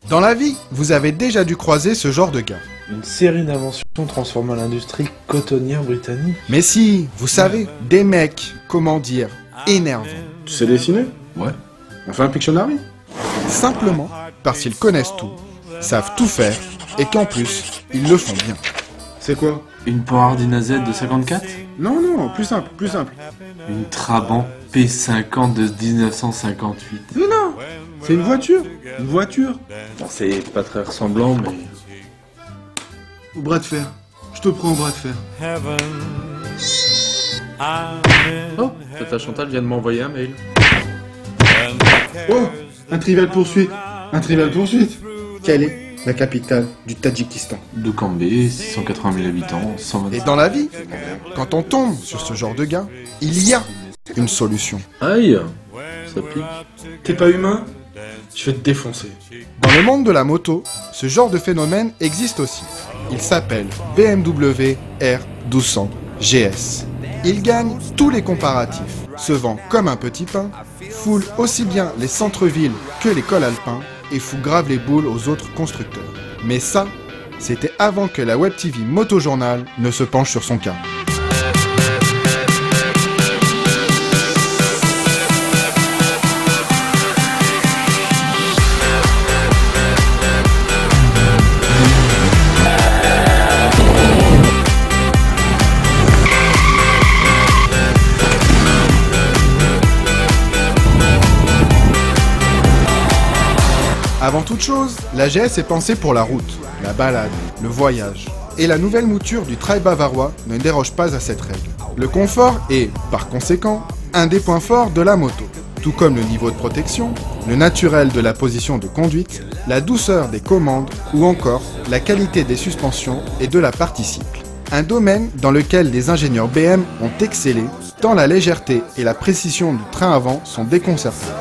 Dans la vie, vous avez déjà dû croiser ce genre de gars. Une série d'inventions transformant l'industrie cotonnière britannique. Mais si, vous savez, des mecs, comment dire, énervants. Tu sais dessiner? Ouais. On fait un Pictionary? Simplement parce qu'ils connaissent tout, savent tout faire, et qu'en plus, ils le font bien. C'est quoi? Une Panhardina Z de 54? Non, non, plus simple, plus simple. Une Trabant P50 de 1958. Mais non! C'est une voiture! Une voiture! Bon, c'est pas très ressemblant, mais... Au bras de fer. Je te prends au bras de fer. Oh, Tata Chantal vient de m'envoyer un mail. Oh! Un trivial poursuite! Un trivial poursuite! Quelle est la capitale du Tadjikistan? Doukhambé, 680 000 habitants, 125... Et dans la vie, quand on tombe sur ce genre de gars, il y a une solution. Aïe, ça pique. T'es pas humain? Je vais te défoncer. Dans le monde de la moto, ce genre de phénomène existe aussi. Il s'appelle BMW R1200 GS. Il gagne tous les comparatifs, se vend comme un petit pain, foule aussi bien les centres-villes que les cols alpins et fout grave les boules aux autres constructeurs. Mais ça, c'était avant que la Web TV Motojournal ne se penche sur son cas. Avant toute chose, la GS est pensée pour la route, la balade, le voyage. Et la nouvelle mouture du trail bavarois ne déroge pas à cette règle. Le confort est, par conséquent, un des points forts de la moto. Tout comme le niveau de protection, le naturel de la position de conduite, la douceur des commandes ou encore la qualité des suspensions et de la partie cycle. Un domaine dans lequel les ingénieurs BM ont excellé, tant la légèreté et la précision du train avant sont déconcertantes.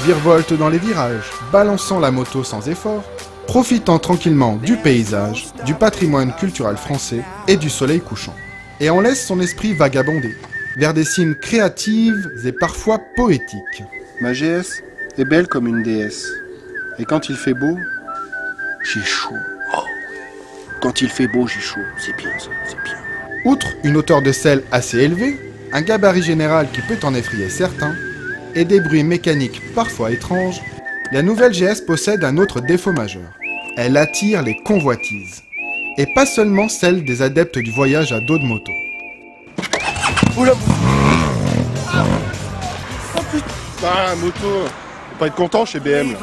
Virevolte dans les virages, balançant la moto sans effort, profitant tranquillement du paysage, du patrimoine culturel français et du soleil couchant. Et on laisse son esprit vagabonder, vers des cimes créatives et parfois poétiques. Ma GS est belle comme une déesse. Et quand il fait beau, j'ai chaud. Oh oui. Quand il fait beau, j'ai chaud. C'est bien ça, c'est bien. Outre une hauteur de selle assez élevée, un gabarit général qui peut en effrayer certains, et des bruits mécaniques parfois étranges, la nouvelle GS possède un autre défaut majeur. Elle attire les convoitises. Et pas seulement celles des adeptes du voyage à dos de moto. Oula. Oh putain. Ah, moto. Faut pas être content chez BM. Là.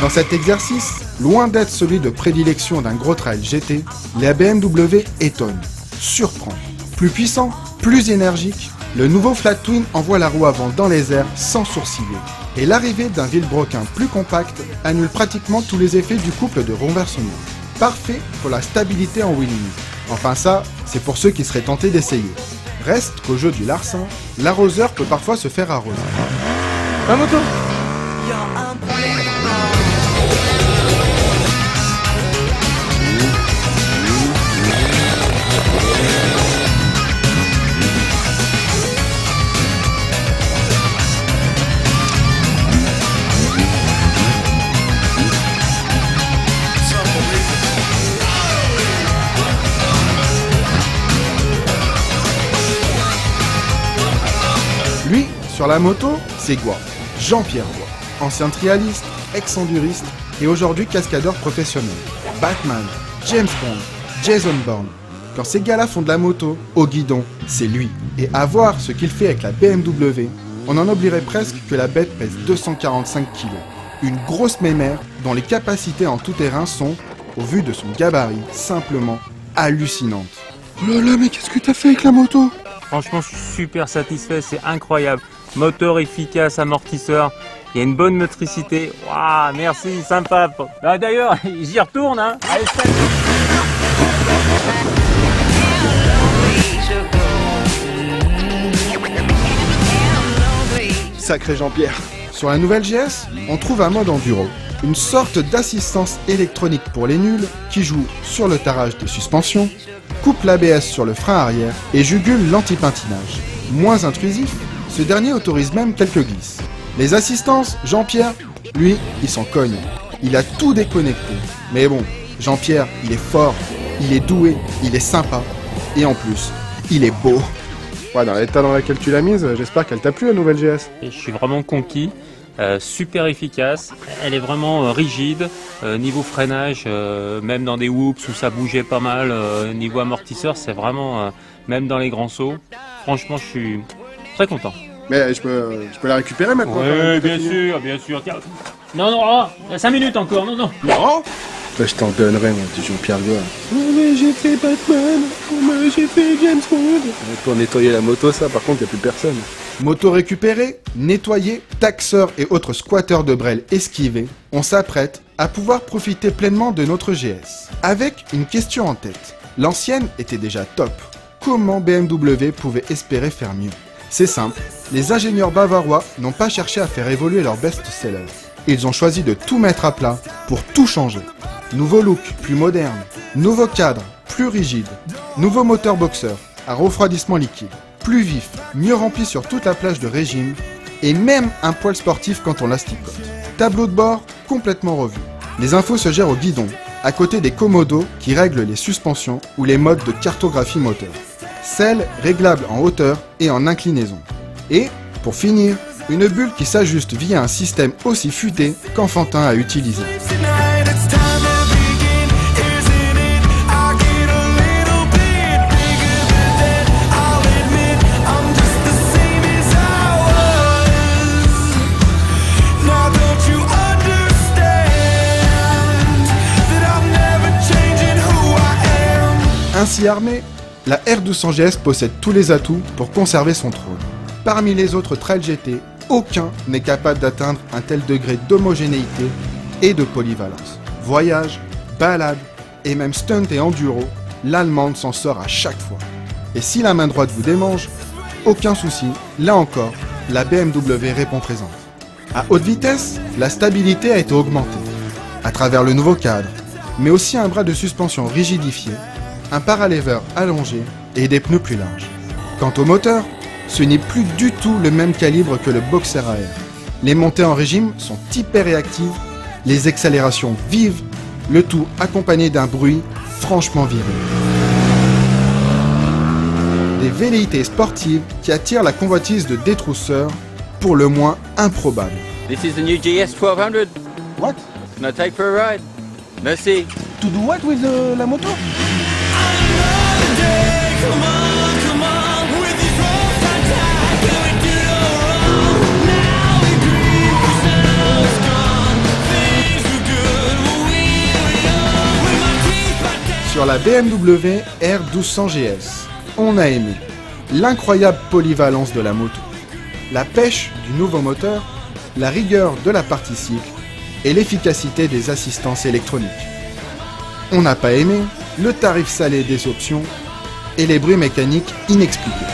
Dans cet exercice, loin d'être celui de prédilection d'un gros trail GT, la BMW étonne, surprend. Plus puissant, plus énergique, le nouveau Flat Twin envoie la roue avant dans les airs sans sourciller. Et l'arrivée d'un vilebrequin plus compact annule pratiquement tous les effets du couple de renversement. Parfait pour la stabilité en wheeling. Enfin ça, c'est pour ceux qui seraient tentés d'essayer. Reste qu'au jeu du larcin, l'arroseur peut parfois se faire arroser. La moto! Lui, sur la moto, c'est Goua, Jean-Pierre Goua, ancien trialiste, ex-enduriste et aujourd'hui cascadeur professionnel. Batman, James Bond, Jason Bourne. Quand ces gars-là font de la moto, au guidon, c'est lui. Et à voir ce qu'il fait avec la BMW, on en oublierait presque que la bête pèse 245 kg. Une grosse mémère dont les capacités en tout terrain sont, au vu de son gabarit, simplement hallucinantes. Oh là là, mais qu'est-ce que t'as fait avec la moto? Franchement, je suis super satisfait, c'est incroyable. Moteur efficace, amortisseur, il y a une bonne motricité. Waouh, merci, sympa. D'ailleurs, j'y retourne, hein. Allez, salut. Sacré Jean-Pierre. Sur la nouvelle GS, on trouve un mode enduro, une sorte d'assistance électronique pour les nuls qui joue sur le tarage des suspensions, coupe l'ABS sur le frein arrière et jugule l'anti-patinage. Moins intrusif, ce dernier autorise même quelques glisses. Les assistances, Jean-Pierre, lui, il s'en cogne. Il a tout déconnecté. Mais bon, Jean-Pierre, il est fort, il est doué, il est sympa. Et en plus, il est beau. Ouais, dans l'état dans lequel tu l'as mise, j'espère qu'elle t'a plu la nouvelle GS. Et je suis vraiment conquis. Super efficace, elle est vraiment rigide, niveau freinage, même dans des whoops où ça bougeait pas mal, niveau amortisseur, c'est vraiment, même dans les grands sauts, franchement je suis très content. Mais je peux la récupérer maintenant. Oui, bien sûr, tiens. Non, il y a 5 minutes encore, non. Non. Bah, je t'en donnerai, mon petit Jean-Pierre Goa. Mais j'ai fait Batman, mais j'ai fait James Bond. Pour nettoyer la moto, ça, par contre, y a plus personne. Moto récupérée, nettoyée, taxeurs et autres squatteurs de Brel esquivés, on s'apprête à pouvoir profiter pleinement de notre GS. Avec une question en tête. L'ancienne était déjà top. Comment BMW pouvait espérer faire mieux? C'est simple, les ingénieurs bavarois n'ont pas cherché à faire évoluer leur best-seller. Ils ont choisi de tout mettre à plat pour tout changer. Nouveau look, plus moderne. Nouveau cadre, plus rigide. Nouveau moteur boxer, à refroidissement liquide. Plus vif, mieux rempli sur toute la plage de régime. Et même un poil sportif quand on l'asticote. Tableau de bord, complètement revu. Les infos se gèrent au guidon, à côté des commodos qui règlent les suspensions ou les modes de cartographie moteur. Celles réglables en hauteur et en inclinaison. Et, pour finir, une bulle qui s'ajuste via un système aussi futé qu'enfantin à utiliser. Ainsi armée, la R1200 GS possède tous les atouts pour conserver son trône. Parmi les autres Trail GT, aucun n'est capable d'atteindre un tel degré d'homogénéité et de polyvalence. Voyage, balade et même stunt et enduro, l'allemande s'en sort à chaque fois. Et si la main droite vous démange, aucun souci, là encore, la BMW répond présente. À haute vitesse, la stabilité a été augmentée, à travers le nouveau cadre, mais aussi un bras de suspension rigidifié, un paralever allongé et des pneus plus larges. Quant au moteur, ce n'est plus du tout le même calibre que le boxer à air. Les montées en régime sont hyper réactives, les accélérations vives, le tout accompagné d'un bruit franchement viril. Des velléités sportives qui attirent la convoitise de détrousseurs, pour le moins improbables. This is the new GS 1200. What? Can I take for a ride? Merci. To do what with la moto? Sur la BMW R1200 GS, on a aimé l'incroyable polyvalence de la moto, la pêche du nouveau moteur, la rigueur de la partie cycle et l'efficacité des assistances électroniques. On n'a pas aimé le tarif salé des options et les bruits mécaniques inexpliqués.